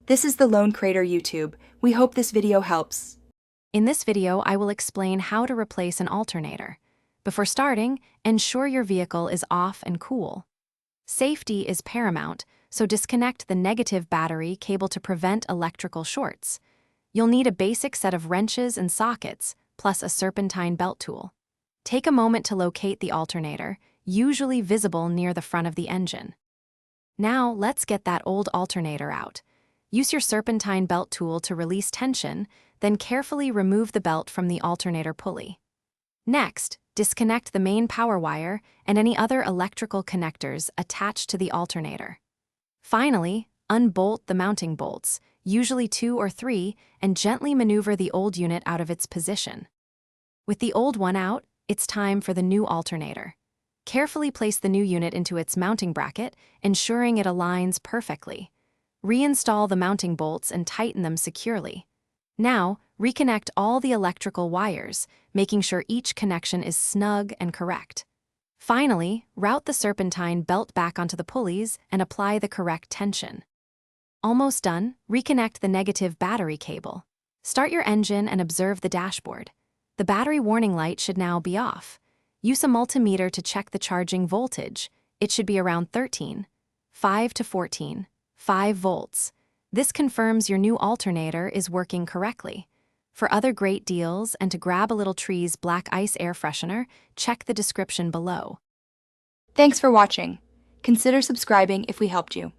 This is the Lone Crater YouTube. We hope this video helps. In this video, I will explain how to replace an alternator. Before starting, ensure your vehicle is off and cool. Safety is paramount, so disconnect the negative battery cable to prevent electrical shorts. You'll need a basic set of wrenches and sockets, plus a serpentine belt tool. Take a moment to locate the alternator, usually visible near the front of the engine. Now, let's get that old alternator out. Use your serpentine belt tool to release tension, then carefully remove the belt from the alternator pulley. Next, disconnect the main power wire and any other electrical connectors attached to the alternator. Finally, unbolt the mounting bolts, usually 2 or 3, and gently maneuver the old unit out of its position. With the old one out, it's time for the new alternator. Carefully place the new unit into its mounting bracket, ensuring it aligns perfectly. Reinstall the mounting bolts and tighten them securely. Now, reconnect all the electrical wires, making sure each connection is snug and correct. Finally, route the serpentine belt back onto the pulleys and apply the correct tension. Almost done, reconnect the negative battery cable. Start your engine and observe the dashboard. The battery warning light should now be off. Use a multimeter to check the charging voltage. It should be around 5 to 14, 5 volts. This confirms your new alternator is working correctly. For other great deals and to grab a little Tree's Black Ice air freshener, check the description below. Thanks for watching. Consider subscribing if we helped you.